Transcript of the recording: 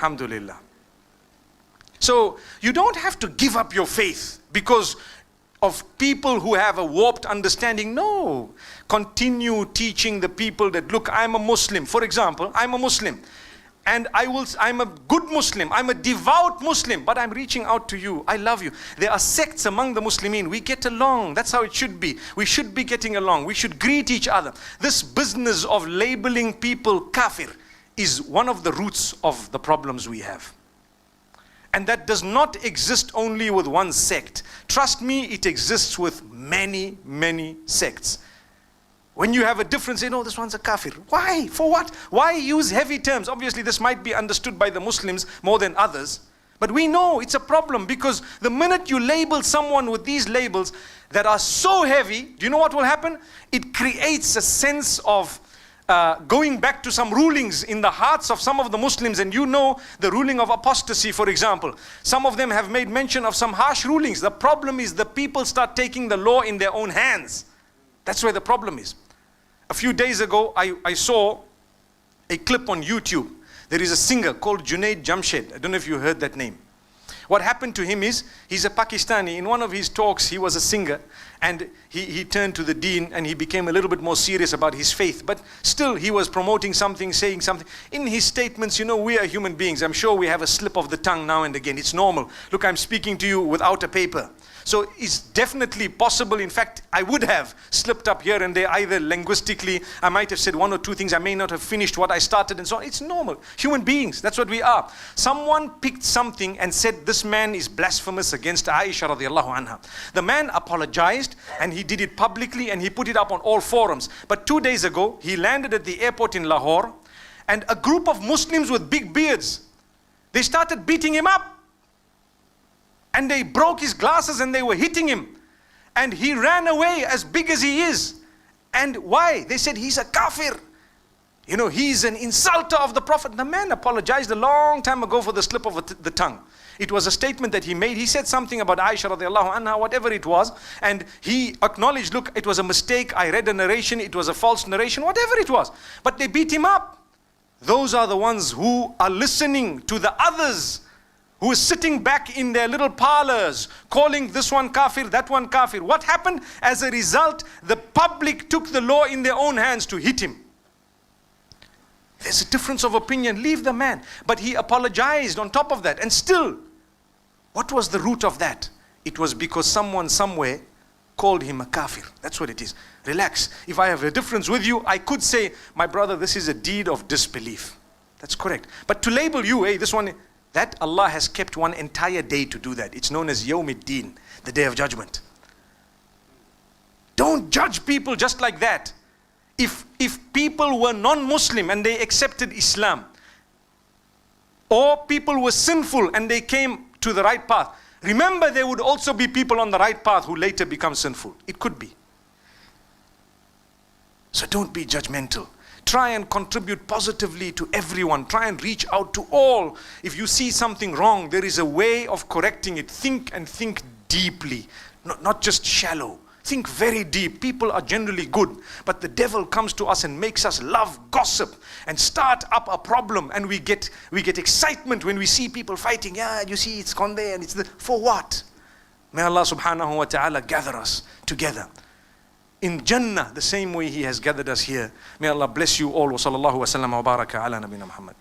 Alhamdulillah. So you don't have to give up your faith because of people who have a warped understanding. No. Continue teaching the people that, look, I'm a Muslim. For example, I'm a Muslim. And I'm a good Muslim. I'm a devout Muslim. But I'm reaching out to you. I love you. There are sects among the Muslimin. We get along. That's how it should be. We should be getting along. We should greet each other. This business of labeling people kafir is one of the roots of the problems we have. And that does not exist only with one sect. Trust me, it exists with many, many sects. When you have a difference, say, no, this one's a kafir. Why? For what? Why use heavy terms? Obviously, this might be understood by the Muslims more than others. But we know it's a problem because the minute you label someone with these labels that are so heavy, do you know what will happen? It creates a sense of going back to some rulings in the hearts of some of the Muslims. And you know the ruling of apostasy, for example. Some of them have made mention of some harsh rulings. The problem is the people start taking the law in their own hands. That's where the problem is. A few days ago, I saw a clip on YouTube. There is a singer called Junaid Jamshed. I don't know if you heard that name. What happened to him is, he's a Pakistani. In one of his talks, he was a singer. And he turned to the deen and he became a little bit more serious about his faith. But still, he was promoting something, saying something. In his statements, you know, we are human beings. I'm sure we have a slip of the tongue now and again. It's normal. Look, I'm speaking to you without a paper. So it's definitely possible. In fact, I would have slipped up here and there, either linguistically, I might have said one or two things, I may not have finished what I started and so on. It's normal. Human beings, that's what we are. Someone picked something and said, this man is blasphemous against Aisha radiallahu anha. The man apologized and he did it publicly and he put it up on all forums. But 2 days ago, he landed at the airport in Lahore and a group of Muslims with big beards, they started beating him up. And they broke his glasses and they were hitting him. And he ran away as big as he is. And why? They said he's a kafir. You know, he's an insulter of the Prophet. The man apologized a long time ago for the slip of the tongue. It was a statement that he made. He said something about Aisha radiallahu anha, whatever it was. And he acknowledged, look, it was a mistake. I read a narration. It was a false narration, whatever it was. But they beat him up. Those are the ones who are listening to the others who is sitting back in their little parlors, calling this one kafir, that one kafir. What happened? As a result, the public took the law in their own hands to hit him. There's a difference of opinion, leave the man. But he apologized on top of that. And still, what was the root of that? It was because someone somewhere called him a kafir. That's what it is. Relax. If I have a difference with you, I could say, my brother, this is a deed of disbelief. That's correct. But to label you, hey, this one, that Allah has kept one entire day to do that. It's known as Yawm-ud-Din, the Day of Judgment. Don't judge people just like that. If people were non-Muslim and they accepted Islam, or people were sinful and they came to the right path, remember there would also be people on the right path who later become sinful. It could be. So don't be judgmental. Try and contribute positively to everyone. Try and reach out to all. If you see something wrong, there is a way of correcting it. Think and think deeply, not just shallow. Think very deep. People are generally good, but the devil comes to us and makes us love gossip and start up a problem, and we get excitement when we see people fighting. Yeah, you see, it's gone there and it's there. For what? May Allah subhanahu wa ta'ala gather us together in Jannah the same way He has gathered us here. May Allah bless you all. Wa sallallahu wa sallam wa baraka ala nabina Muhammad.